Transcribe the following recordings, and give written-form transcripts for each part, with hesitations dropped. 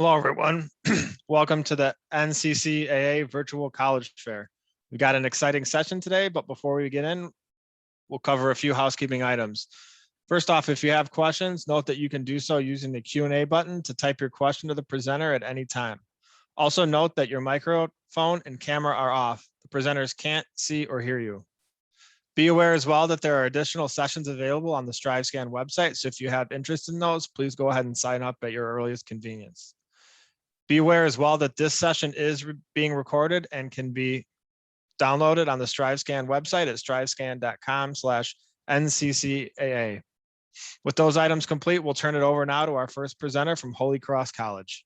Hello, everyone. Welcome to the NCCAA Virtual College Fair. We've got an exciting session today, but before we get in, we'll cover a few housekeeping items. First off, if you have questions, note that you can do so using the Q&A button to type your question to the presenter at any time. Also note that your microphone and camera are off. The presenters can't see or hear you. Be aware as well that there are additional sessions available on the StriveScan website, so if you have interest in those, please go ahead and sign up at your earliest convenience. Be aware as well that this session is being recorded and can be downloaded on the StriveScan website at strivescan.com/NCCAA. With those items complete, we'll turn it over now to our first presenter from Holy Cross College.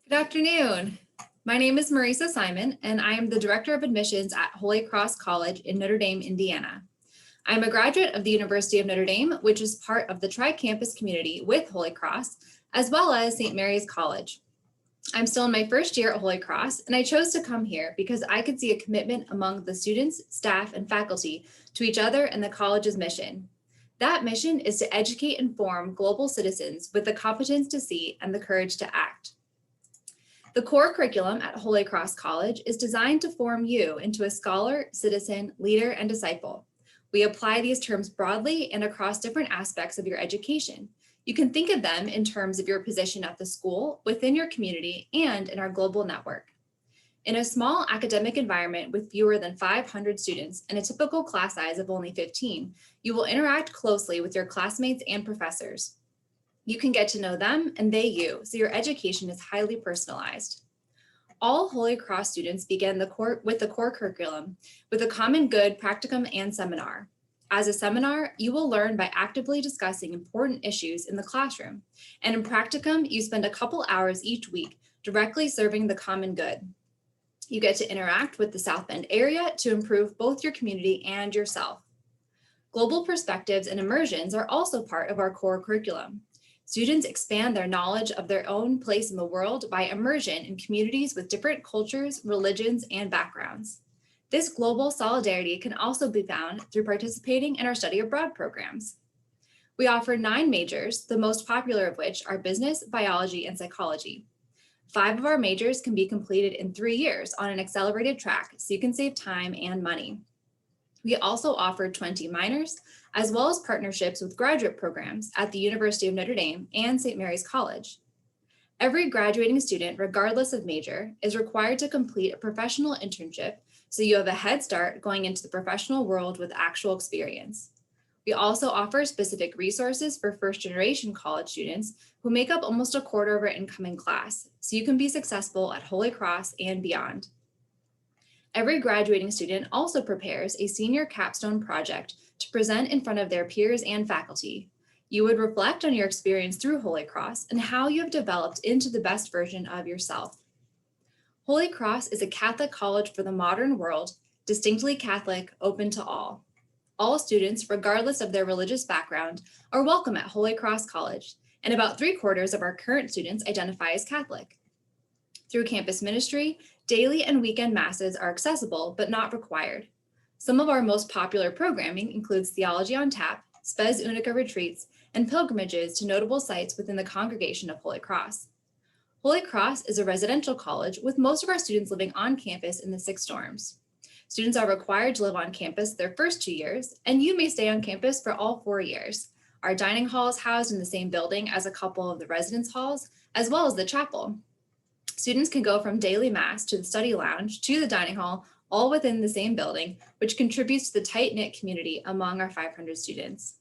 Good afternoon. My name is Marisa Simon, and I am the Director of Admissions at Holy Cross College in Notre Dame, Indiana. I'm a graduate of the University of Notre Dame, which is part of the tri-campus community with Holy Cross, as well as St. Mary's College. I'm still in my first year at Holy Cross, and I chose to come here because I could see a commitment among the students, staff, and faculty to each other and the college's mission. That mission is to educate and form global citizens with the competence to see and the courage to act. The core curriculum at Holy Cross College is designed to form you into a scholar, citizen, leader, and disciple. We apply these terms broadly and across different aspects of your education. You can think of them in terms of your position at the school, within your community, and in our global network. In a small academic environment with fewer than 500 students and a typical class size of only 15, you will interact closely with your classmates and professors. You can get to know them and they you, so your education is highly personalized. All Holy Cross students begin with the core curriculum with a common good practicum and seminar. As a seminar, you will learn by actively discussing important issues in the classroom. And in practicum, you spend a couple hours each week directly serving the common good. You get to interact with the South Bend area to improve both your community and yourself. Global perspectives and immersions are also part of our core curriculum. Students expand their knowledge of their own place in the world by immersion in communities with different cultures, religions, and backgrounds. This global solidarity can also be found through participating in our study abroad programs. We offer 9 majors, the most popular of which are business, biology, and psychology. 5 of our majors can be completed in 3 years on an accelerated track, so you can save time and money. We also offer 20 minors, as well as partnerships with graduate programs at the University of Notre Dame and St. Mary's College. Every graduating student, regardless of major, is required to complete a professional internship, so you have a head start going into the professional world with actual experience. We also offer specific resources for first-generation college students who make up almost a quarter of our incoming class, so you can be successful at Holy Cross and beyond. Every graduating student also prepares a senior capstone project to present in front of their peers and faculty. You would reflect on your experience through Holy Cross and how you have developed into the best version of yourself. Holy Cross is a Catholic college for the modern world, distinctly Catholic, open to all. All students, regardless of their religious background, are welcome at Holy Cross College, and about 3/4 of our current students identify as Catholic. Through campus ministry, daily and weekend masses are accessible but not required. Some of our most popular programming includes Theology on Tap, Spes Unica retreats, and pilgrimages to notable sites within the congregation of Holy Cross. Holy Cross is a residential college with most of our students living on campus in the 6 dorms. Students are required to live on campus their first 2 years, and you may stay on campus for all 4 years. Our dining hall is housed in the same building as a couple of the residence halls, as well as the chapel. Students can go from daily mass to the study lounge to the dining hall, all within the same building, which contributes to the tight-knit community among our 500 students.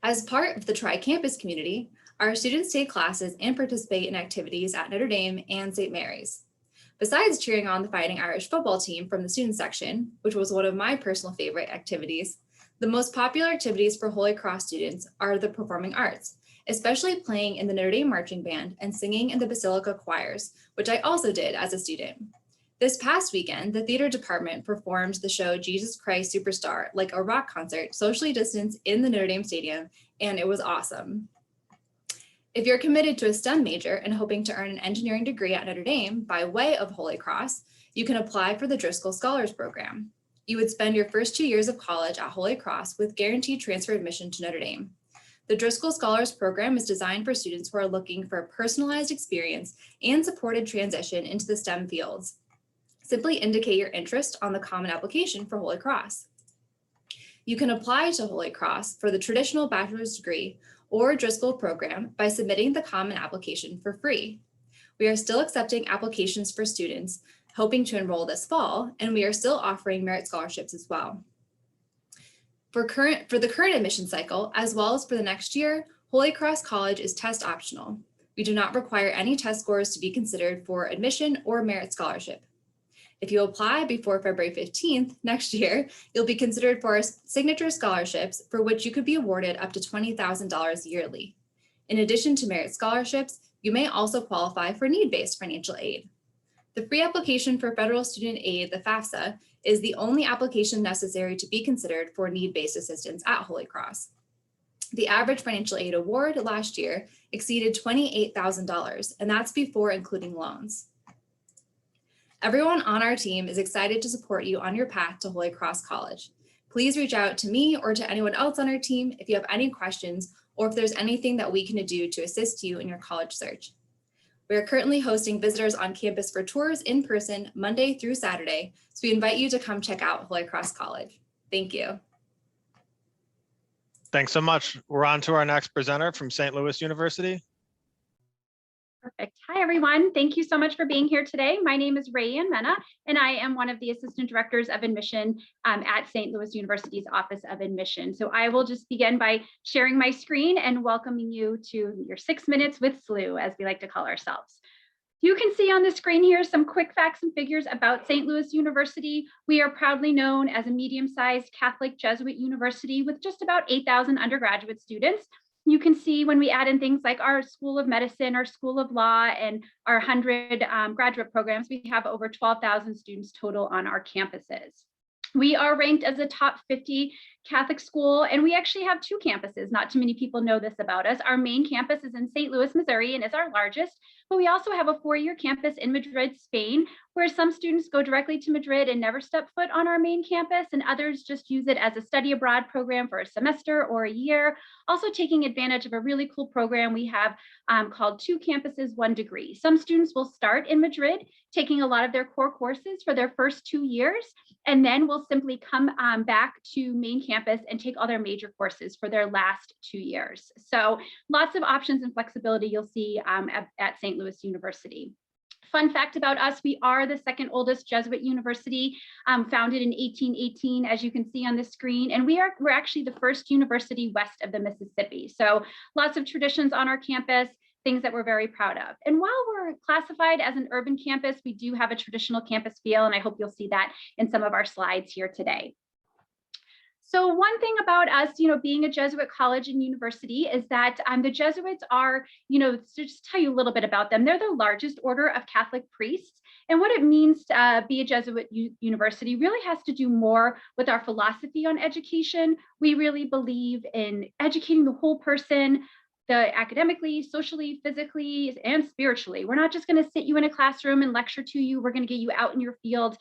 As part of the tri-campus community, our students take classes and participate in activities at Notre Dame and St. Mary's. Besides cheering on the Fighting Irish football team from the student section, which was one of my personal favorite activities, the most popular activities for Holy Cross students are the performing arts, especially playing in the Notre Dame marching band and singing in the Basilica choirs, which I also did as a student. This past weekend, the theater department performed the show Jesus Christ Superstar like a rock concert, socially distanced in the Notre Dame Stadium, and it was awesome. If you're committed to a STEM major and hoping to earn an engineering degree at Notre Dame by way of Holy Cross, you can apply for the Driscoll Scholars Program. You would spend your first 2 years of college at Holy Cross with guaranteed transfer admission to Notre Dame. The Driscoll Scholars Program is designed for students who are looking for a personalized experience and supported transition into the STEM fields. Simply indicate your interest on the Common Application for Holy Cross. You can apply to Holy Cross for the traditional bachelor's degree or Driscoll program by submitting the Common Application for free. We are still accepting applications for students hoping to enroll this fall, and we are still offering merit scholarships as well. For the current admission cycle, as well as for the next year, Holy Cross College is test optional. We do not require any test scores to be considered for admission or merit scholarship. If you apply before February 15th next year, you'll be considered for our signature scholarships, for which you could be awarded up to $20,000 yearly. In addition to merit scholarships, you may also qualify for need-based financial aid. The free application for federal student aid, the FAFSA, is the only application necessary to be considered for need-based assistance at Holy Cross. The average financial aid award last year exceeded $28,000, and that's before including loans. Everyone on our team is excited to support you on your path to Holy Cross College. Please reach out to me or to anyone else on our team if you have any questions or if there's anything that we can do to assist you in your college search. We are currently hosting visitors on campus for tours in person Monday through Saturday, so we invite you to come check out Holy Cross College. Thank you. Thanks so much. We're on to our next presenter from St. Louis University. Perfect. Hi, everyone. Thank you so much for being here today. My name is Rayanne Mena, and I am one of the Assistant Directors of Admission at St. Louis University's Office of Admission. So I will just begin by sharing my screen and welcoming you to your 6 minutes with SLU, as we like to call ourselves. You can see on the screen here some quick facts and figures about St. Louis University. We are proudly known as a medium-sized Catholic Jesuit university with just about 8,000 undergraduate students. You can see when we add in things like our School of Medicine, our School of Law, and our 100 graduate programs, we have over 12,000 students total on our campuses. We are ranked as a top 50 Catholic school, and we actually have 2 campuses. Not too many people know this about us. Our main campus is in St. Louis, Missouri, and is our largest, but we also have a 4-year campus in Madrid, Spain, where some students go directly to Madrid and never step foot on our main campus, and others just use it as a study abroad program for a semester or a year. Also taking advantage of a really cool program we have called 2 campuses, 1 degree. Some students will start in Madrid, taking a lot of their core courses for their first 2 years, and then will simply come back to main campus and take all their major courses for their last 2 years. So lots of options and flexibility you'll see at St. Louis University. Fun fact about us, we are the 2nd oldest Jesuit university, founded in 1818, as you can see on the screen. And we're actually the first university west of the Mississippi. So lots of traditions on our campus, things that we're very proud of. And while we're classified as an urban campus, we do have a traditional campus feel, and I hope you'll see that in some of our slides here today. So one thing about us, being a Jesuit college and university is that the Jesuits are, to just tell you a little bit about them, they're the largest order of Catholic priests. And what it means to be a Jesuit university really has to do more with our philosophy on education. We really believe in educating the whole person, academically, socially, physically, and spiritually. We're not just going to sit you in a classroom and lecture to you. We're going to get you out in your field,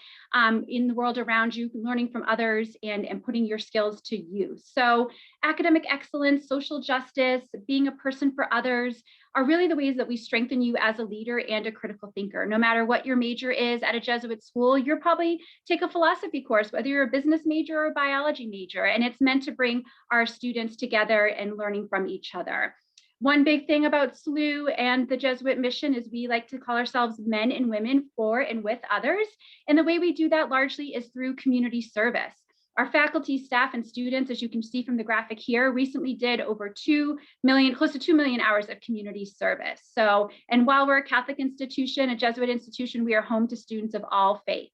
in the world around you, learning from others and putting your skills to use. So academic excellence, social justice, being a person for others are really the ways that we strengthen you as a leader and a critical thinker. No matter what your major is at a Jesuit school, you'll probably take a philosophy course, whether you're a business major or a biology major, and it's meant to bring our students together and learning from each other. One big thing about SLU and the Jesuit mission is we like to call ourselves men and women for and with others. And the way we do that largely is through community service. Our faculty, staff, and students, as you can see from the graphic here, recently did over 2 million, close to 2 million hours of community service. So, and while we're a Catholic institution, a Jesuit institution, we are home to students of all faiths.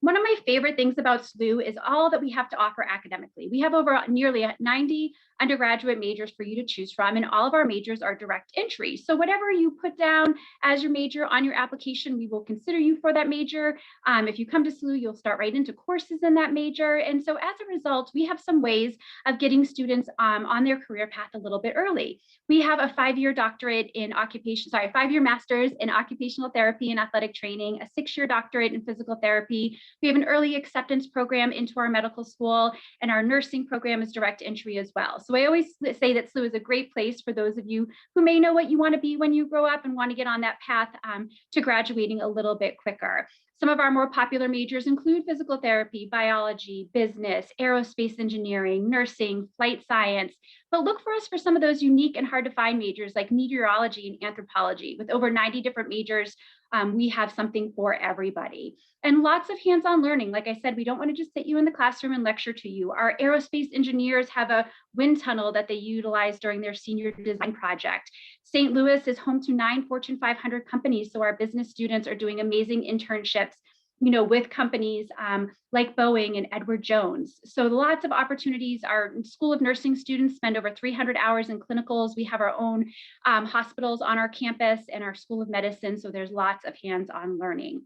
One of my favorite things about SLU is all that we have to offer academically. We have over nearly 90 undergraduate majors for you to choose from, and all of our majors are direct entry. So whatever you put down as your major on your application, we will consider you for that major. If you come to SLU, you'll start right into courses in that major. And so as a result, we have some ways of getting students on their career path a little bit early. We have a 5-year doctorate in 5-year master's in occupational therapy and athletic training, a 6-year doctorate in physical therapy. We have an early acceptance program into our medical school, and our nursing program is direct entry as well. So I always say that SLU is a great place for those of you who may know what you want to be when you grow up and want to get on that path to graduating a little bit quicker. Some of our more popular majors include physical therapy, biology, business, aerospace engineering, nursing, flight science. But look for us for some of those unique and hard to find majors like meteorology and anthropology. With over 90 different majors, we have something for everybody. And lots of hands-on learning. Like I said, we don't want to just sit you in the classroom and lecture to you. Our aerospace engineers have a wind tunnel that they utilize during their senior design project. St. Louis is home to 9 Fortune 500 companies, so our business students are doing amazing internships, with companies like Boeing and Edward Jones. So lots of opportunities. Our School of Nursing students spend over 300 hours in clinicals. We have our own hospitals on our campus and our School of Medicine, so there's lots of hands-on learning.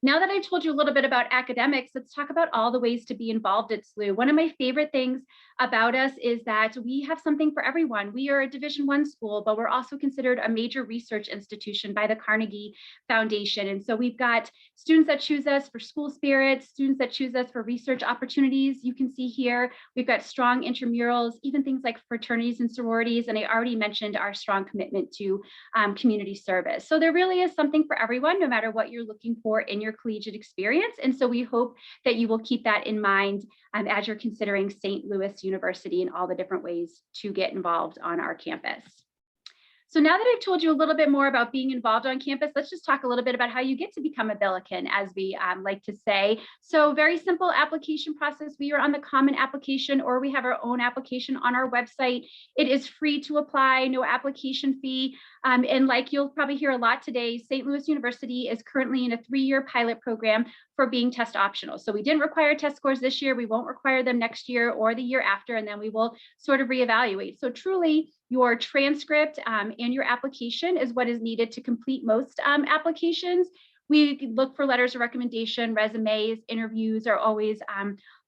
Now that I told you a little bit about academics, let's talk about all the ways to be involved at SLU. One of my favorite things about us is that we have something for everyone. We are a Division I school, but we're also considered a major research institution by the Carnegie Foundation. And so we've got students that choose us for school spirit, students that choose us for research opportunities. You can see here, we've got strong intramurals, even things like fraternities and sororities. And I already mentioned our strong commitment to community service. So there really is something for everyone, no matter what you're looking for in your collegiate experience. And so we hope that you will keep that in mind as you're considering St. Louis University and all the different ways to get involved on our campus. So now that I've told you a little bit more about being involved on campus, let's just talk a little bit about how you get to become a Billiken, as we like to say. So very simple application process. We are on the common application, or we have our own application on our website. It is free to apply, no application fee. And like you'll probably hear a lot today, St. Louis University is currently in a 3-year pilot program for being test optional. So we didn't require test scores this year. We won't require them next year or the year after, and then we will sort of reevaluate. So truly, your transcript and your application is what is needed to complete most applications. We look for letters of recommendation, resumes, interviews are always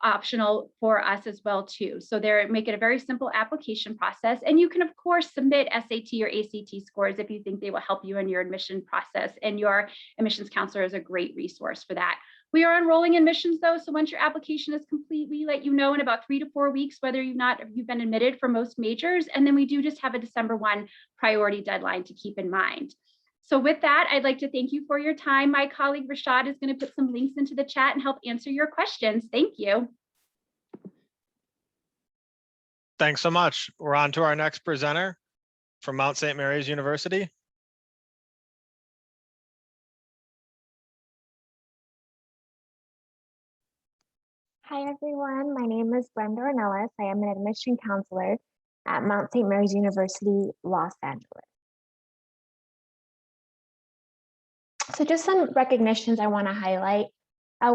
optional for us as well too. So they make it a very simple application process. And you can of course submit SAT or ACT scores if you think they will help you in your admission process, and your admissions counselor is a great resource for that. We are enrolling admissions though, so once your application is complete, we let you know in about 3 to 4 weeks whether you've been admitted for most majors, and then we do just have a December 1 priority deadline to keep in mind. So with that, I'd like to thank you for your time. My colleague Rashad is going to put some links into the chat and help answer your questions. Thank you. Thanks so much. We're on to our next presenter from Mount St. Mary's University. Hi, everyone. My name is Brenda Ornelas. I am an admission counselor at Mount St. Mary's University, Los Angeles. So just some recognitions I want to highlight.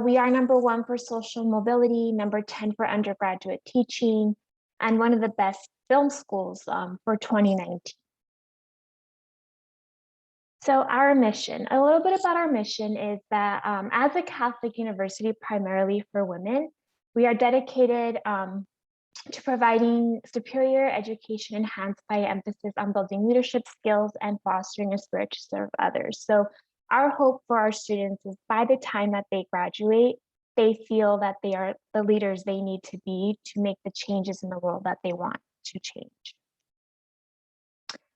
We are #1 for social mobility, #10 for undergraduate teaching, and one of the best film schools for 2019. So our mission, a little bit about our mission is that as a Catholic university, primarily for women, we are dedicated to providing superior education enhanced by emphasis on building leadership skills and fostering a spirit to serve others. So our hope for our students is by the time that they graduate, they feel that they are the leaders they need to be to make the changes in the world that they want to change.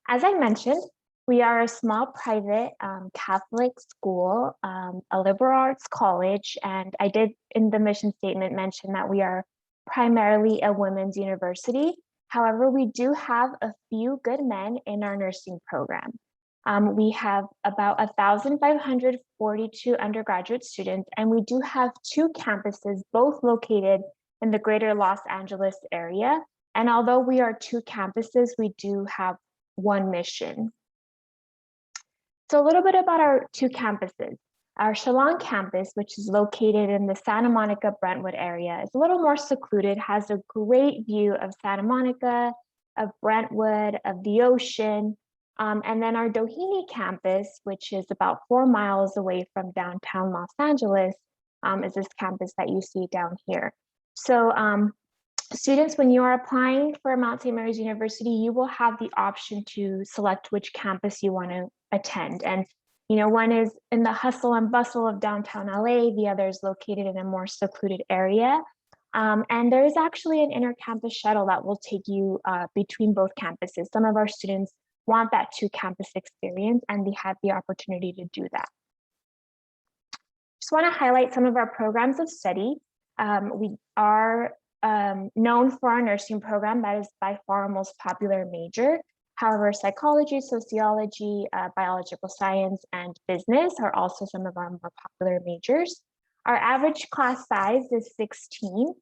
As I mentioned, we are a small private Catholic school, a liberal arts college, and I did in the mission statement mention that we are primarily a women's university. However, we do have a few good men in our nursing program. We have about 1,542 undergraduate students, and we do have 2 campuses, both located in the greater Los Angeles area. And although we are 2 campuses, we do have 1 mission. So a little bit about our 2 campuses. Our Shalon campus, which is located in the Santa Monica Brentwood area, is a little more secluded, has a great view of Santa Monica, of Brentwood, of the ocean. And then our Doheny campus, which is about 4 miles away from downtown Los Angeles, is this campus that you see down here. So students, when you are applying for Mount St. Mary's University, you will have the option to select which campus you want to attend. And one is in the hustle and bustle of downtown LA, the other is located in a more secluded area. And there is actually an inter-campus shuttle that will take you between both campuses. Some of our students want that two-campus experience, and they have the opportunity to do that. Just want to highlight some of our programs of study. We are known for our nursing program. That is by far our most popular major. However, psychology, sociology, biological science, and business are also some of our more popular majors. Our average class size is 16,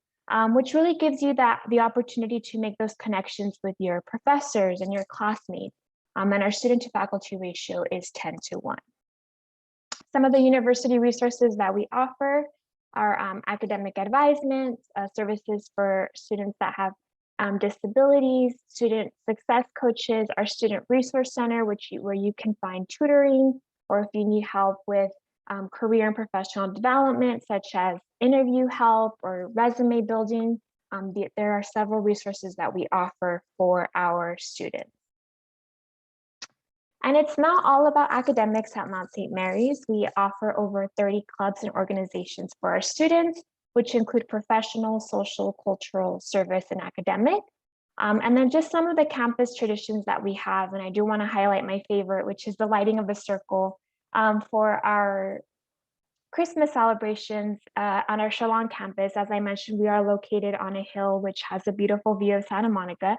which really gives you the opportunity to make those connections with your professors and your classmates. And our student to faculty ratio is 10:1. Some of the university resources that we offer are academic advisement, services for students that have disabilities, student success coaches, our student resource center, where you can find tutoring, or if you need help with career and professional development, such as interview help or resume building. There are several resources that we offer for our students. And it's not all about academics at Mount St. Mary's. We offer over 30 clubs and organizations for our students, which include professional, social, cultural, service, and academic. And then just some of the campus traditions that we have. And I do want to highlight my favorite, which is the lighting of the circle for our Christmas celebrations on our Shalon campus. As I mentioned, we are located on a hill which has a beautiful view of Santa Monica.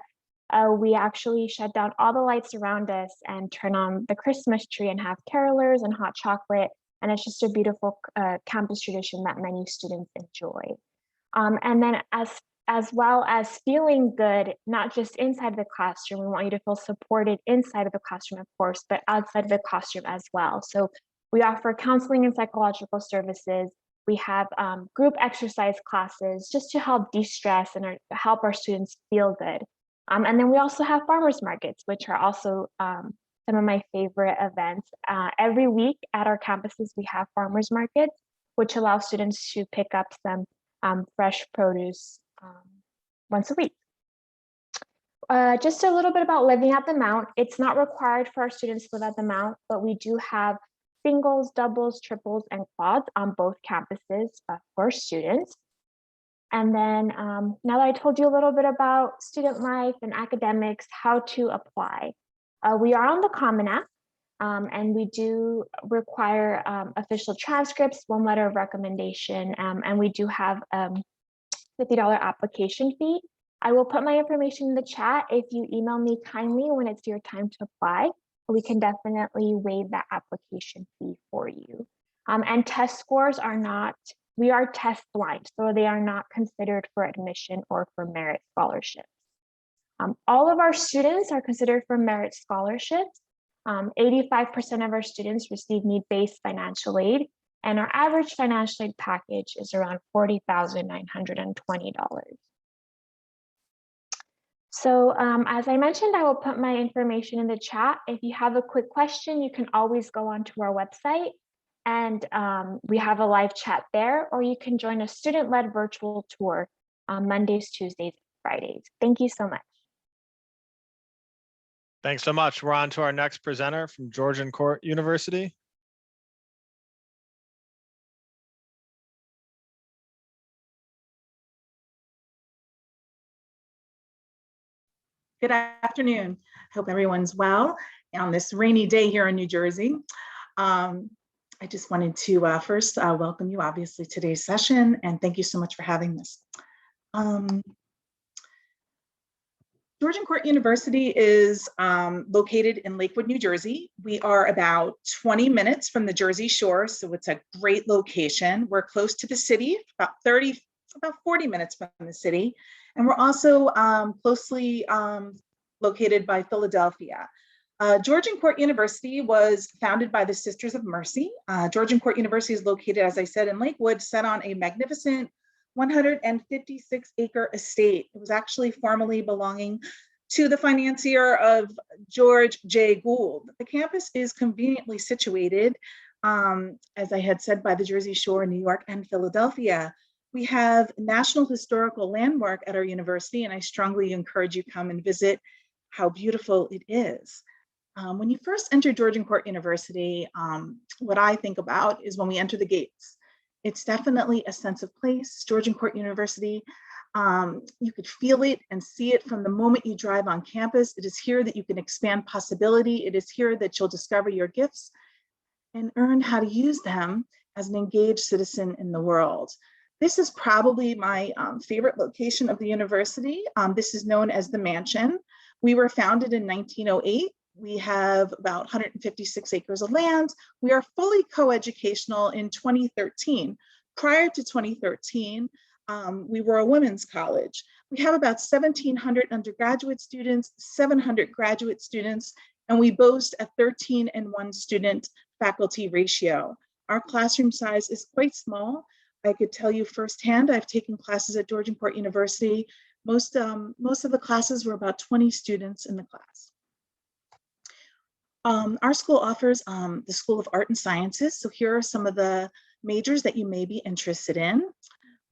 We actually shut down all the lights around us and turn on the Christmas tree and have carolers and hot chocolate. And it's just a beautiful campus tradition that many students enjoy. And then as well as feeling good, not just inside the classroom, we want you to feel supported inside of the classroom, of course, but outside of the classroom as well. So we offer counseling and psychological services. We have group exercise classes just to help de-stress and help our students feel good. And then we also have farmers markets, which are also some of my favorite events. Every week at our campuses, we have farmers markets, which allow students to pick up some fresh produce once a week. Just a little bit about living at the Mount. It's not required for our students to live at the Mount, but we do have singles, doubles, triples, and quads on both campuses for students. And then now that I told you a little bit about student life and academics, how to apply. We are on the Common App, and we do require official transcripts, 1 letter of recommendation, and we do have $50 application fee. I will put my information in the chat. If you email me kindly when it's your time to apply, we can definitely waive that application fee for you. And test scores are not, we are test blind, so they are not considered for admission or for merit scholarships. All of our students are considered for merit scholarships. 85% of our students receive need-based financial aid, and our average financial aid package is around $40,920. So as I mentioned, I will put my information in the chat. If you have a quick question, you can always go onto our website, and we have a live chat there, or you can join a student-led virtual tour on Mondays, Tuesdays, and Fridays. Thank you so much. Thanks so much. We're on to our next presenter from Georgian University. Good afternoon. I hope everyone's well on this rainy day here in New Jersey. I just wanted to first welcome you, obviously, to today's session, and thank you so much for having this. Georgian University is located in Lakewood, New Jersey. We are about 20 minutes from the Jersey Shore, so it's a great location. We're close to the city, about 40 minutes from the city. And we're also closely located by Philadelphia. Georgian Court University was founded by the Sisters of Mercy. Georgian Court University is located, as I said, in Lakewood, set on a magnificent 156-acre estate. It was actually formerly belonging to the financier of George J. Gould. The campus is conveniently situated, as I had said, by the Jersey Shore, New York, and Philadelphia. We have a National Historical Landmark at our university, and I strongly encourage you to come and visit how beautiful it is. When you first enter Georgian Court University, what I think about is when we enter the gates. It's definitely a sense of place. Georgian Court University, you could feel it and see it from the moment you drive on campus. It is here that you can expand possibility. It is here that you'll discover your gifts and learn how to use them as an engaged citizen in the world. This is probably my favorite location of the university. This is known as the Mansion. We were founded in 1908. We have about 156 acres of land. We are fully coeducational in 2013. Prior to 2013, we were a women's college. We have about 1,700 undergraduate students, 700 graduate students, and we boast a 13:1 student faculty ratio. Our classroom size is quite small. I could tell you firsthand, I've taken classes at Georgian Court University. Most of the classes were about 20 students in the class. Our school offers the School of Art and Sciences. So here are some of the majors that you may be interested in.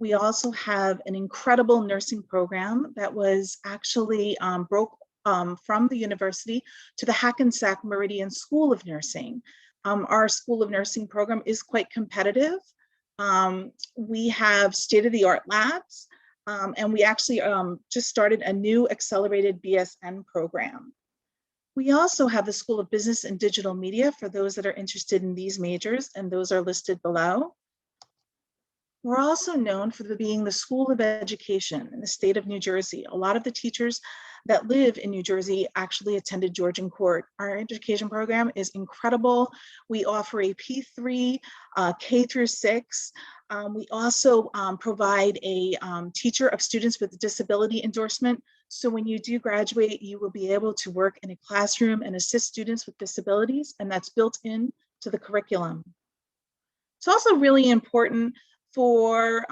We also have an incredible nursing program that was actually broke from the university to the Hackensack Meridian School of Nursing. Our School of Nursing program is quite competitive. We have state-of-the-art labs, and we actually just started a new accelerated BSN program. We also have the School of Business and Digital Media for those that are interested in these majors, and those are listed below. We're also known for being the School of Education in the state of New Jersey. A lot of the teachers that live in New Jersey actually attended Georgian Court. Our education program is incredible. We offer a P3 K through 6. We also provide a teacher of students with a disability endorsement. So when you do graduate, you will be able to work in a classroom and assist students with disabilities, and that's built in to the curriculum. It's also really important for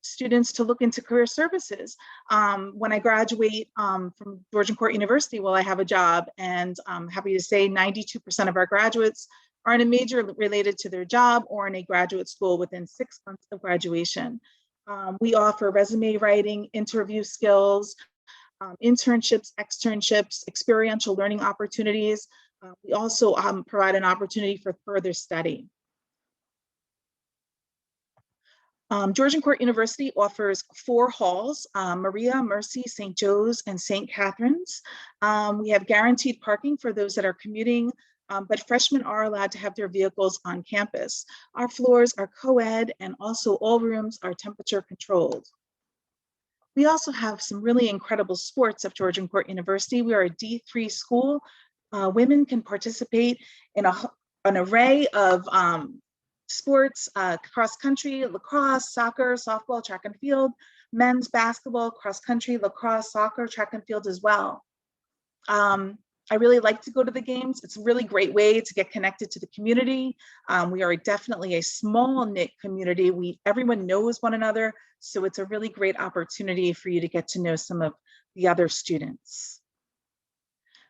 students to look into career services. When I graduate from Georgian Court University, well, I have a job, and I'm happy to say 92% of our graduates are in a major related to their job or in a graduate school within 6 months of graduation. We offer resume writing, interview skills, internships, externships, experiential learning opportunities. We also provide an opportunity for further study. Georgian Court University offers 4 halls, Maria, Mercy, St. Joe's, and St. Catherine's. We have guaranteed parking for those that are commuting, but freshmen are allowed to have their vehicles on campus. Our floors are co-ed, and also all rooms are temperature controlled. We also have some really incredible sports at Georgian Court University. We are a D3 school. Women can participate in an array of sports, cross country, lacrosse, soccer, softball, track and field, men's basketball, cross country, lacrosse, soccer, track and field as well. I really like to go to the games. It's a really great way to get connected to the community. We are definitely a small knit community. Everyone knows one another. So it's a really great opportunity for you to get to know some of the other students.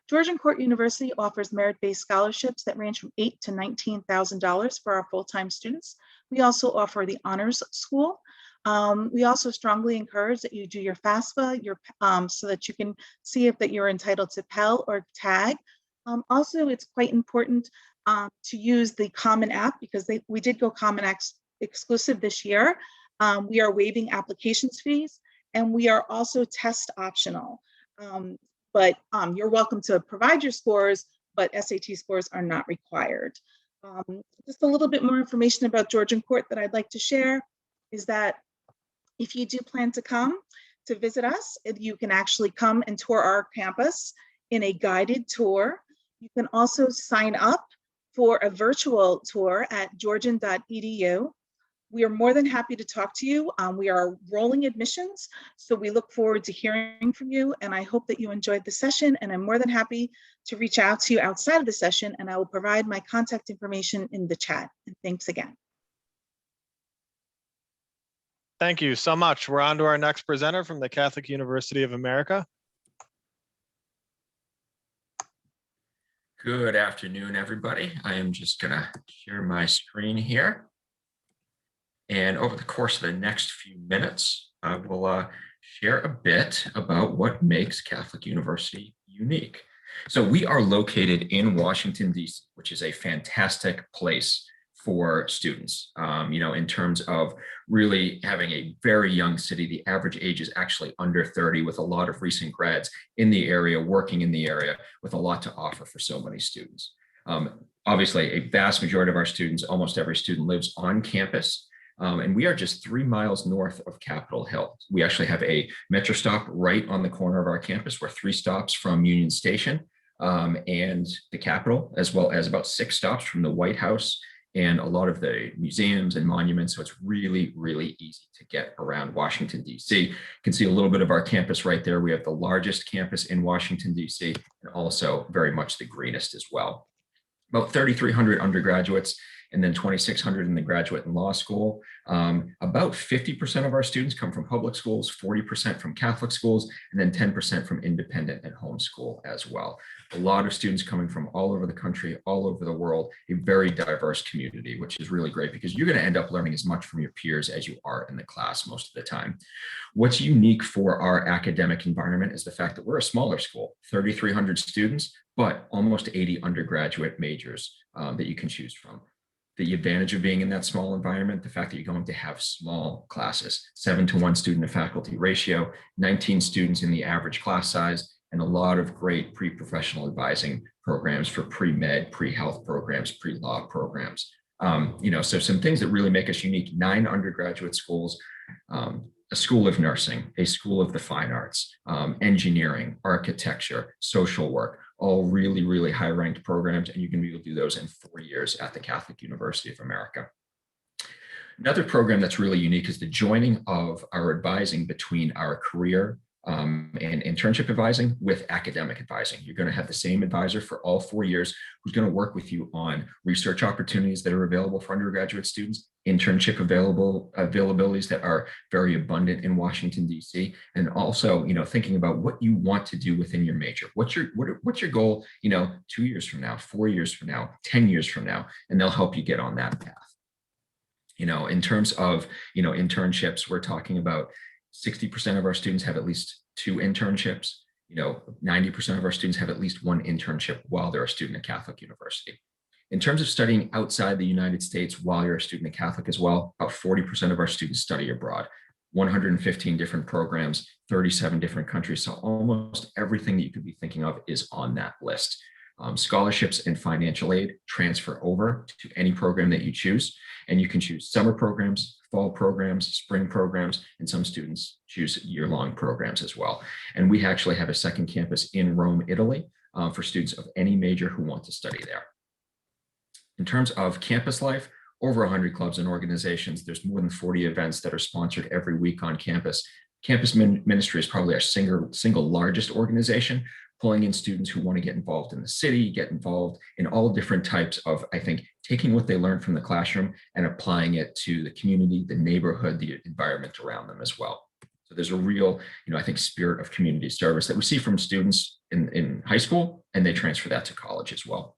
Georgian Court University offers merit-based scholarships that range from $8,000 to $19,000 for our full-time students. We also offer the honors school. We also strongly encourage that you do your FAFSA, so that you can see if that you're entitled to Pell or TAG. Also, it's quite important to use the Common App because we did go Common App exclusive this year. We are waiving applications fees, and we are also test optional. But you're welcome to provide your scores, but SAT scores are not required. Just a little bit more information about Georgian Court that I'd like to share is that if you do plan to come to visit us, you can actually come and tour our campus in a guided tour. You can also sign up for a virtual tour at georgian.edu. we are more than happy to talk to you. We are rolling admissions, so we look forward to hearing from you, and I hope that you enjoyed the session, and I'm more than happy to reach out to you outside of the session, and I will provide my contact information in the chat. And thanks again. Thank you so much. We're on to our next presenter from the Catholic University of America. Good afternoon, everybody. I am just going to share my screen here. And over the course of the next few minutes, I will share a bit about what makes Catholic University unique. So we are located in Washington, D.C., which is a fantastic place for students, in terms of really having a very young city. The average age is actually under 30, with a lot of recent grads in the area, working in the area, with a lot to offer for so many students. Obviously, a vast majority of our students, almost every student, lives on campus. And we are just 3 miles north of Capitol Hill. We actually have a metro stop right on the corner of our campus. We're 3 stops from Union Station and the Capitol, as well as about 6 stops from the White House and a lot of the museums and monuments. So it's really, really easy to get around Washington, D.C. You can see a little bit of our campus right there. We have the largest campus in Washington, D.C., and also very much the greenest as well. About 3,300 undergraduates, and then 2,600 in the graduate and law school. About 50% of our students come from public schools, 40% from Catholic schools, and then 10% from independent and homeschool as well. A lot of students coming from all over the country, all over the world, a very diverse community, which is really great because you're going to end up learning as much from your peers as you are in the class most of the time. What's unique for our academic environment is the fact that we're a smaller school, 3,300 students, but almost 80 undergraduate majors that you can choose from. The advantage of being in that small environment, the fact that you're going to have small classes, 7-to-1 student to faculty ratio, 19 students in the average class size, and a lot of great pre-professional advising programs for pre-med, pre-health programs, pre-law programs. So some things that really make us unique: 9 undergraduate schools, a school of nursing, a school of the fine arts, engineering, architecture, social work, all really, really high ranked programs. And you can be able to do those in 4 years at the Catholic University of America. Another program that's really unique is the joining of our advising between our career and internship advising with academic advising. You're going to have the same advisor for all 4 years who's going to work with you on research opportunities that are available for undergraduate students, internship availabilities that are very abundant in Washington, D.C., and also, thinking about what you want to do within your major. What's your goal, 2 years from now, 4 years from now, 10 years from now, and they'll help you get on that path. In terms of, internships, we're talking about 60% of our students have at least 2 internships. 90% of our students have at least 1 internship while they're a student at Catholic University. In terms of studying outside the United States while you're a student at Catholic as well, about 40% of our students study abroad. 115 different programs, 37 different countries. So almost everything that you could be thinking of is on that list. Scholarships and financial aid transfer over to any program that you choose. And you can choose summer programs, fall programs, spring programs, and some students choose year-long programs as well. And we actually have a second campus in Rome, Italy, for students of any major who want to study there. In terms of campus life, over 100 clubs and organizations. There's more than 40 events that are sponsored every week on campus. Campus ministry is probably our single largest organization, pulling in students who want to get involved in the city, get involved in all different types of, I think, taking what they learned from the classroom and applying it to the community, the neighborhood, the environment around them as well. So there's a real, I think, spirit of community service that we see from students in high school, and they transfer that to college as well.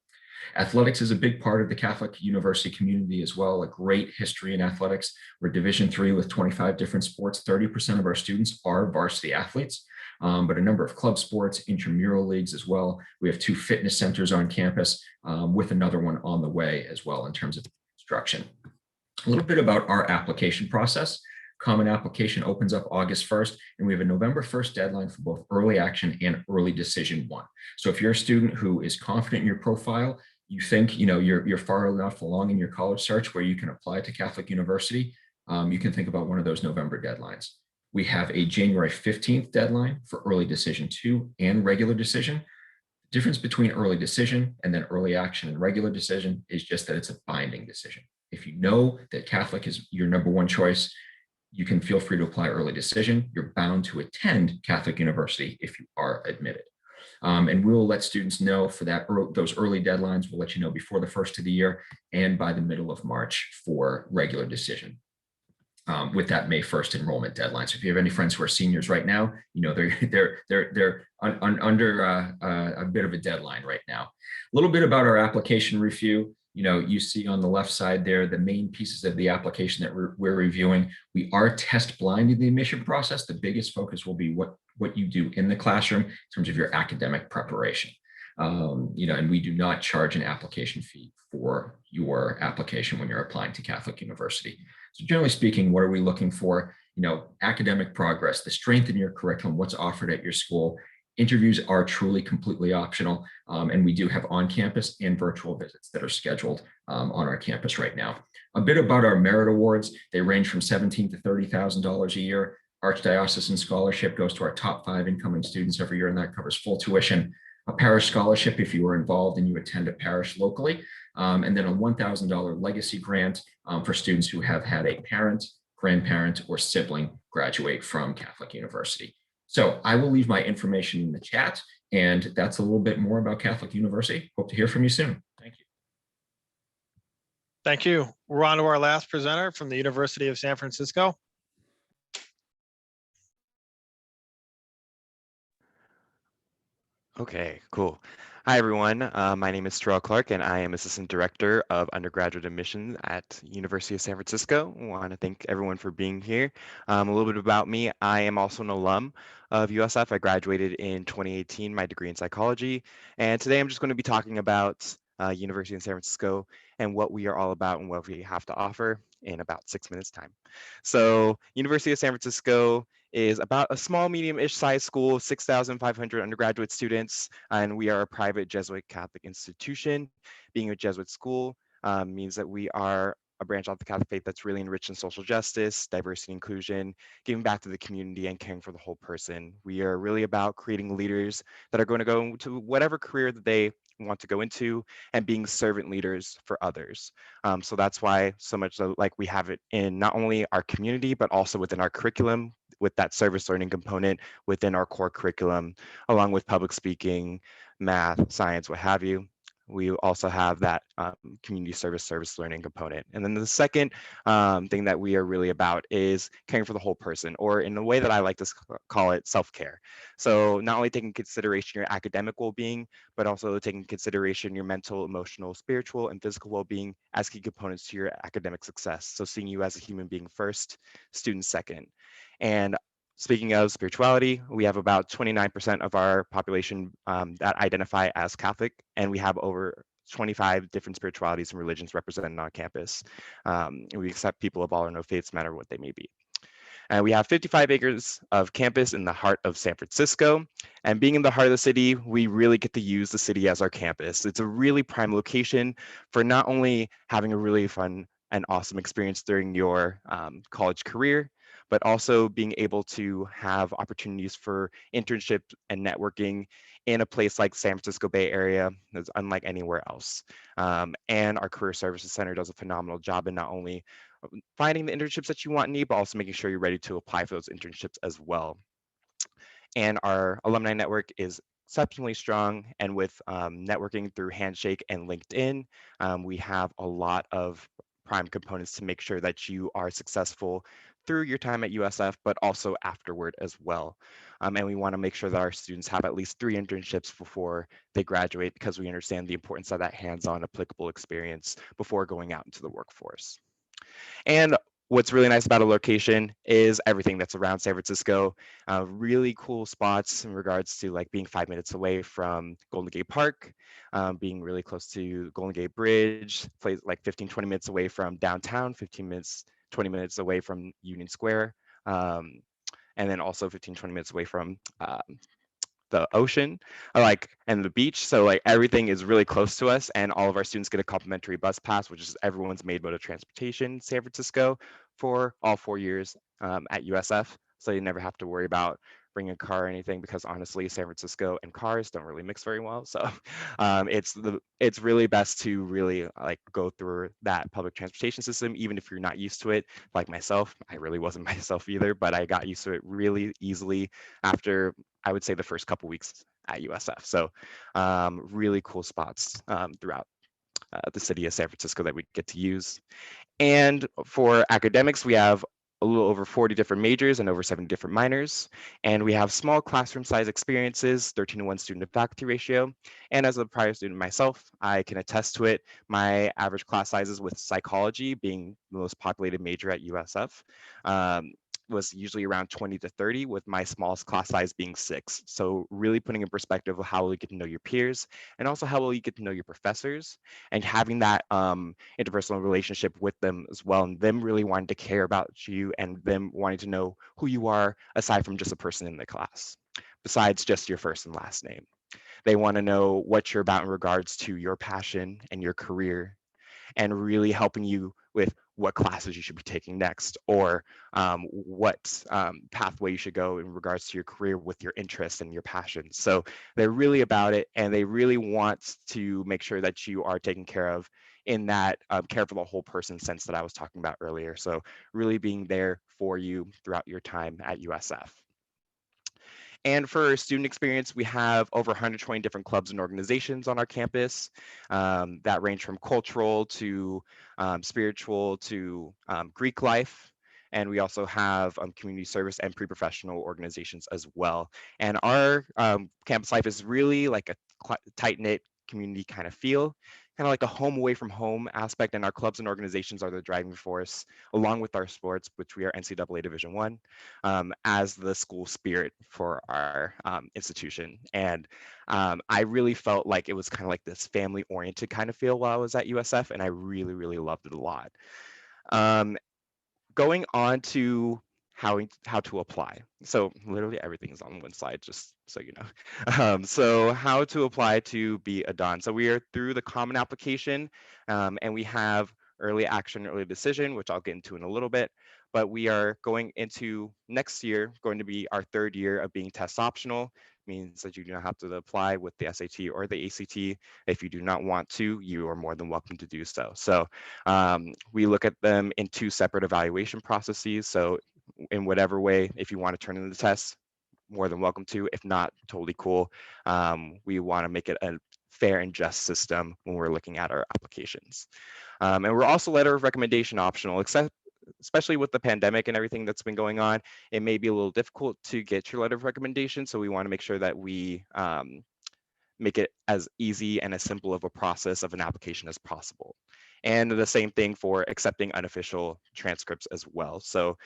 Athletics is a big part of the Catholic University community as well, a great history in athletics. We're Division III with 25 different sports. 30% of our students are varsity athletes, but a number of club sports, intramural leagues as well. We have 2 fitness centers on campus with another one on the way as well in terms of construction. A little bit about our application process. Common application opens up August 1st, and we have a November 1st deadline for both early action and early decision 1. So if you're a student who is confident in your profile, you think you're far enough along in your college search where you can apply to Catholic University, you can think about one of those November deadlines. We have a January 15th deadline for early decision 2 and regular decision. The difference between early decision and then early action and regular decision is just that it's a binding decision. If you know that Catholic is your #1 choice, you can feel free to apply early decision. You're bound to attend Catholic University if you are admitted. And we'll let students know for those early deadlines. We'll let you know before the first of the year and by the middle of March for regular decision. With that May 1st enrollment deadline. So if you have any friends who are seniors right now, you know they're under a bit of a deadline right now. A little bit about our application review. You know, you see on the left side there the main pieces of the application that we're reviewing. We are test blind in the admission process. The biggest focus will be what you do in the classroom in terms of your academic preparation. You know, and we do not charge an application fee for your application when you're applying to Catholic University. So generally speaking, what are we looking for? You know, academic progress, the strength in your curriculum, what's offered at your school. Interviews are truly completely optional. And we do have on-campus and virtual visits that are scheduled on our campus right now. A bit about our merit awards. They range from $17,000 to $30,000 a year. Archdiocesan scholarship goes to our top 5 incoming students every year, and that covers full tuition. A parish scholarship if you are involved and you attend a parish locally, and then a $1,000 legacy grant for students who have had a parent, grandparent, or sibling graduate from Catholic University. So I will leave my information in the chat, and that's a little bit more about Catholic University. Hope to hear from you soon. Thank you. Thank you. We're on to our last presenter from the University of San Francisco. Okay, cool. Hi, everyone. My name is Terrell Clark, and I am Assistant Director of Undergraduate Admissions at University of San Francisco. I want to thank everyone for being here. A little bit about me. I am also an alum of USF. I graduated in 2018, my degree in psychology. And today I'm just going to be talking about University of San Francisco and what we are all about and what we have to offer in about 6 minutes time. So University of San Francisco is about a small, medium-ish size school, 6,500 undergraduate students, and we are a private Jesuit Catholic institution. Being a Jesuit school means that we are a branch of the Catholic faith that's really enriched in social justice, diversity, inclusion, giving back to the community and caring for the whole person. We are really about creating leaders that are going to go into whatever career that they want to go into and being servant leaders for others. So that's why so much like we have it in not only our community, but also within our curriculum, with that service learning component within our core curriculum, along with public speaking, math, science, what have you. We also have that community service learning component. And then the second thing that we are really about is caring for the whole person, or in a way that I like to call it, self-care. So not only taking consideration your academic well-being, but also taking consideration your mental, emotional, spiritual, and physical well-being as key components to your academic success. So seeing you as a human being first, student second. And speaking of spirituality, we have about 29% of our population that identify as Catholic, and we have over 25 different spiritualities and religions represented on campus. We accept people of all or no faiths, no matter what they may be. And we have 55 acres of campus in the heart of San Francisco. And being in the heart of the city, we really get to use the city as our campus. It's a really prime location for not only having a really fun and awesome experience during your college career, but also being able to have opportunities for internship and networking in a place like San Francisco Bay Area that's unlike anywhere else. And our Career Services Center does a phenomenal job in not only finding the internships that you want and need, but also making sure you're ready to apply for those internships as well. And our alumni network is exceptionally strong, and with networking through Handshake and LinkedIn, we have a lot of prime components to make sure that you are successful through your time at USF, but also afterward as well. And we want to make sure that our students have at least 3 internships before they graduate, because we understand the importance of that hands-on applicable experience before going out into the workforce. And what's really nice about a location is everything that's around San Francisco. Really cool spots in regards to like being 5 minutes away from Golden Gate Park, being really close to Golden Gate Bridge, like 15, 20 minutes away from downtown, 20 minutes away from Union Square, and then also 15, 20 minutes away from the ocean, and the beach. So like everything is really close to us, and all of our students get a complimentary bus pass, which is everyone's main mode of transportation in San Francisco for all 4 years at USF. So you never have to worry about bring a car or anything, because honestly, San Francisco and cars don't really mix very well. So it's really best to really like go through that public transportation system, even if you're not used to it. Like myself, I really wasn't myself either, but I got used to it really easily after, I would say, the first couple weeks at USF. So really cool spots throughout the city of San Francisco that we get to use. And for academics, we have a little over 40 different majors and over 70 different minors. And we have small classroom size experiences, 13:1 student to faculty ratio. And as a prior student myself, I can attest to it. My average class sizes with psychology being the most populated major at USF was usually around 20 to 30, with my smallest class size being 6. So really putting in perspective of how well you get to know your peers and also how well you get to know your professors, and having that interpersonal relationship with them as well, and them really wanting to care about you and them wanting to know who you are aside from just a person in the class, besides just your first and last name. They want to know what you're about in regards to your passion and your career, and really helping you with what classes you should be taking next, or what pathway you should go in regards to your career with your interests and your passions. So they're really about it, and they really want to make sure that you are taken care of in that care for the whole person sense that I was talking about earlier. So really being there for you throughout your time at USF. And for student experience, we have over 120 different clubs and organizations on our campus that range from cultural to spiritual to Greek life. And we also have community service and pre-professional organizations as well. And our campus life is really like a tight-knit community kind of feel, kind of like a home away from home aspect. And our clubs and organizations are the driving force, along with our sports, which we are NCAA Division I, as the school spirit for our institution. And I really felt like it was kind of like this family oriented kind of feel while I was at USF, and I really, really loved it a lot. Going on to how to apply. So literally everything is on one slide, just so you know. So how to apply to be a Don. So we are through the common application, and we have early action, early decision, which I'll get into in a little bit. But we are going into next year, going to be our 3rd year of being test optional. Means that you do not have to apply with the SAT or the ACT. If you do not want to, you are more than welcome to do so. So we look at them in 2 separate evaluation processes. So in whatever way, if you want to turn in the test, more than welcome to. If not, totally cool. We want to make it a fair and just system when we're looking at our applications. And we're also letter of recommendation optional, especially with the pandemic and everything that's been going on. It may be a little difficult to get your letter of recommendation. So we want to make sure that we make it as easy and as simple of a process of an application as possible. And the same thing for accepting unofficial transcripts as well. So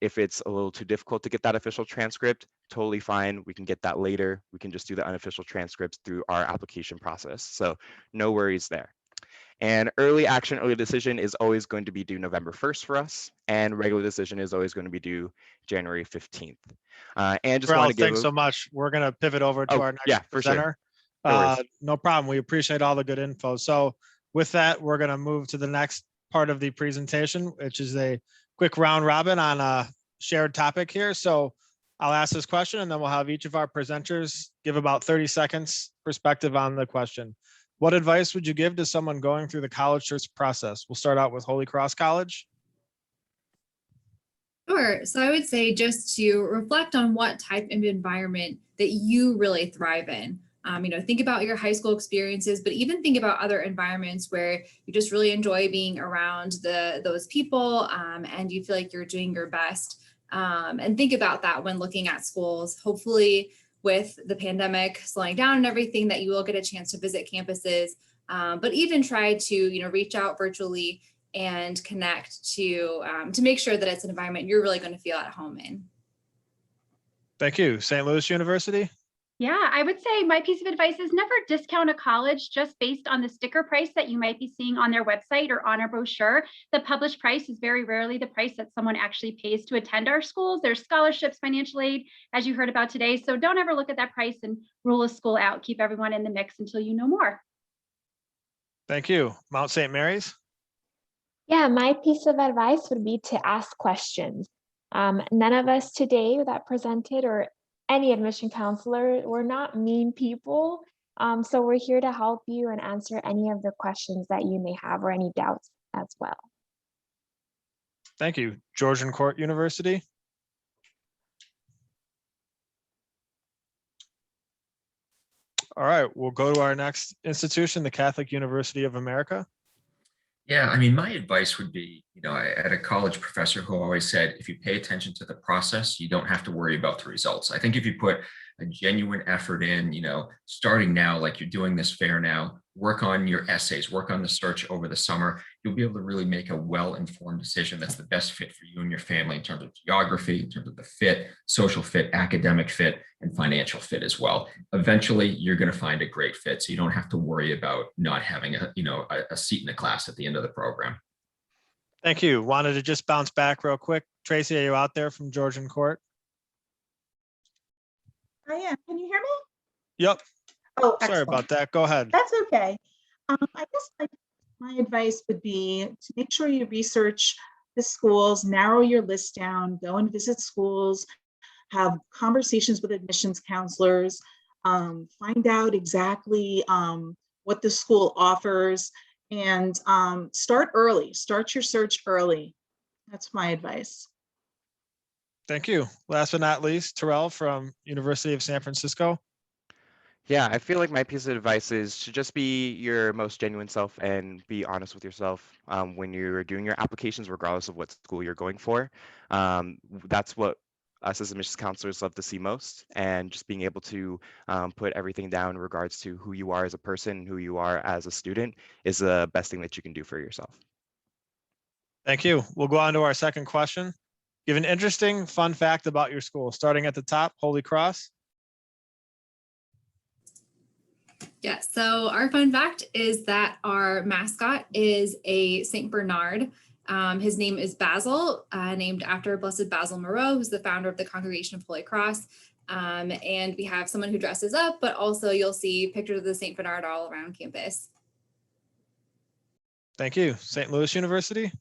if it's a little too difficult to get that official transcript, totally fine. We can get that later. We can just do the unofficial transcripts through our application process. So no worries there. And early action, early decision is always going to be due November 1st for us. And regular decision is always going to be due January 15th. And just want to give thanks so much. We're going to pivot over to our next presenter. Sure. No worries. No problem. We appreciate all the good info. So with that, we're going to move to the next part of the presentation, which is a quick round robin on a shared topic here. So I'll ask this question, and then we'll have each of our presenters give about 30 seconds perspective on the question. What advice would you give to someone going through the college search process? We'll start out with Holy Cross College. Sure. So I would say just to reflect on what type of environment that you really thrive in. Think about your high school experiences, but even think about other environments where you just really enjoy being around those people and you feel like you're doing your best. And think about that when looking at schools. Hopefully, with the pandemic slowing down and everything, that you will get a chance to visit campuses, but even try to reach out virtually and connect to make sure that it's an environment you're really going to feel at home in. Thank you. St. Louis University. Yeah, I would say my piece of advice is never discount a college just based on the sticker price that you might be seeing on their website or on a brochure. The published price is very rarely the price that someone actually pays to attend our schools. There's scholarships, financial aid, as you heard about today. So don't ever look at that price and rule a school out. Keep everyone in the mix until you know more. Thank you. Mount St. Mary's. Yeah, my piece of advice would be to ask questions. None of us today that presented or any admission counselor. We're not mean people. So we're here to help you and answer any of the questions that you may have or any doubts as well. Thank you. Georgian Court University. All right, we'll go to our next institution, the Catholic University of America. Yeah, I mean, my advice would be, I had a college professor who always said, if you pay attention to the process, you don't have to worry about the results. I think if you put a genuine effort in, starting now, like you're doing this fair now, work on your essays, work on the search over the summer, you'll be able to really make a well-informed decision that's the best fit for you and your family in terms of geography, in terms of the fit, social fit, academic fit, and financial fit as well. Eventually, you're going to find a great fit, so you don't have to worry about not having a seat in the class at the end of the program. Thank you. Wanted to just bounce back real quick. Tracy, are you out there from Georgian Court? I am. Can you hear me? Yep. Oh, Sorry excellent. about that. Go ahead. That's okay. I guess my advice would be to make sure you research the schools, narrow your list down, go and visit schools, have conversations with admissions counselors, find out exactly what the school offers, and start early. Start your search early. That's my advice. Thank you. Last but not least, Terrell from University of San Francisco. Yeah, I feel like my piece of advice is to just be your most genuine self and be honest with yourself when you're doing your applications, regardless of what school you're going for. That's what us as admissions counselors love to see most, and just being able to put everything down in regards to who you are as a person and who you are as a student is the best thing that you can do for yourself. Thank you. We'll go on to our second question. Give an interesting fun fact about your school, starting at the top, Holy Cross. Yeah, so our fun fact is that our mascot is a Saint Bernard. His name is Basil, named after Blessed Basil Moreau, who's the founder of the Congregation of Holy Cross. And we have someone who dresses up, but also you'll see pictures of the Saint Bernard all around campus. Thank you. St. Louis University.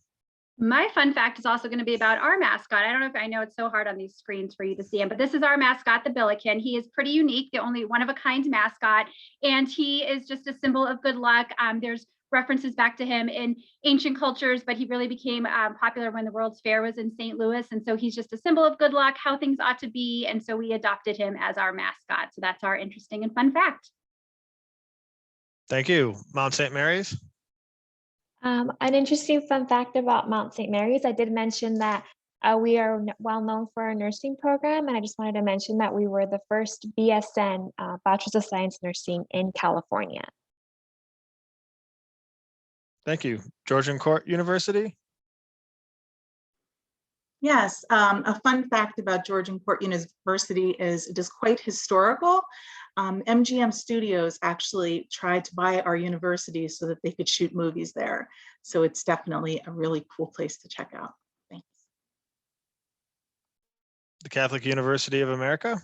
My fun fact is also going to be about our mascot. I don't know if I know it's so hard on these screens for you to see him, but this is our mascot, the Billiken. He is pretty unique, the only one of a kind mascot, and he is just a symbol of good luck. There's references back to him in ancient cultures, but he really became popular when the World's Fair was in St. Louis. And so he's just a symbol of good luck, how things ought to be. And so we adopted him as our mascot. So that's our interesting and fun fact. Thank you. Mount St. Mary's. An interesting fun fact about Mount St. Mary's, I did mention that we are well known for our nursing program, and I just wanted to mention that we were the first BSN, Bachelor's of Science Nursing in California. Thank you. Georgian Court University. Yes, a fun fact about Georgian Court University is it is quite historical. MGM Studios actually tried to buy our university so that they could shoot movies there. So it's definitely a really cool place to check out. Thanks. The Catholic University of America.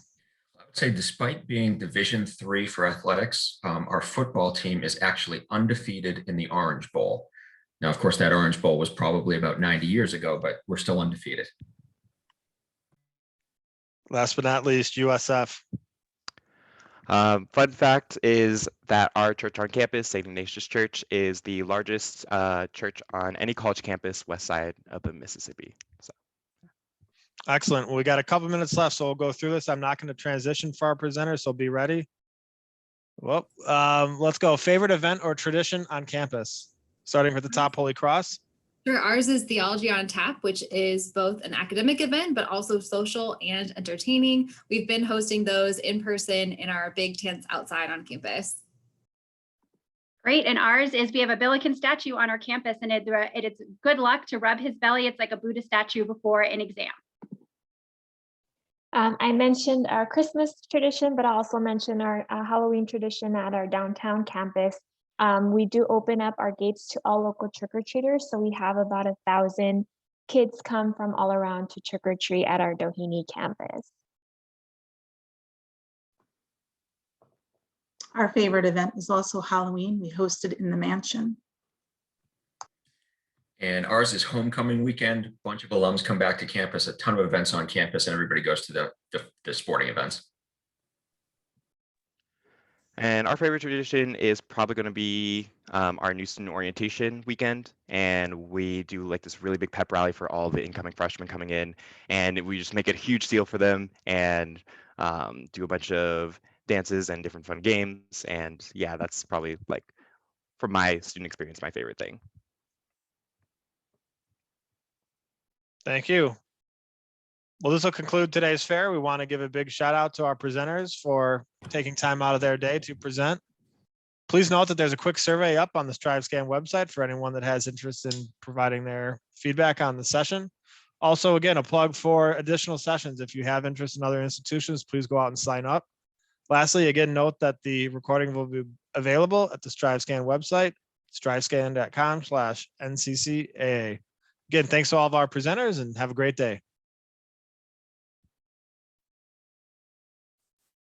I would say despite being Division III for athletics, our football team is actually undefeated in the Orange Bowl. Now, of course, that Orange Bowl was probably about 90 years ago, but we're still undefeated. Last but not least, USF. Fun fact is that our church on campus, St. Ignatius Church, is the largest church on any college campus west side of the Mississippi. So. Excellent. Well, we got a couple minutes left, so we'll go through this. I'm not going to transition for our presenters, so be ready. Well, let's go. Favorite event or tradition on campus? Starting with the top, Holy Cross. Sure. Ours is Theology on Tap, which is both an academic event, but also social and entertaining. We've been hosting those in person in our big tents outside on campus. Great. And ours is we have a Billiken statue on our campus, and it's good luck to rub his belly. It's like a Buddha statue before an exam. I mentioned our Christmas tradition, but I also mentioned our Halloween tradition at our downtown campus. We do open up our gates to all local trick-or-treaters. So we have about 1,000 kids come from all around to trick-or-treat at our Doheny campus. Our favorite event is also Halloween. We hosted in the mansion. And ours is homecoming weekend. A bunch of alums come back to campus, a ton of events on campus, and everybody goes to the sporting events. And our favorite tradition is probably going to be our new student orientation weekend. And we do like this really big pep rally for all the incoming freshmen coming in. And we just make it a huge deal for them and do a bunch of dances and different fun games. And yeah, that's probably like, from my student experience, my favorite thing. Thank you. Well, this will conclude today's fair. We want to give a big shout out to our presenters for taking time out of their day to present. Please note that there's a quick survey up on the StriveScan website for anyone that has interest in providing their feedback on the session. Also, again, a plug for additional sessions. If you have interest in other institutions, please go out and sign up. Lastly, again, note that the recording will be available at the StriveScan website, strivescan.com/NCCAA. Again, thanks to all of our presenters and have a great day.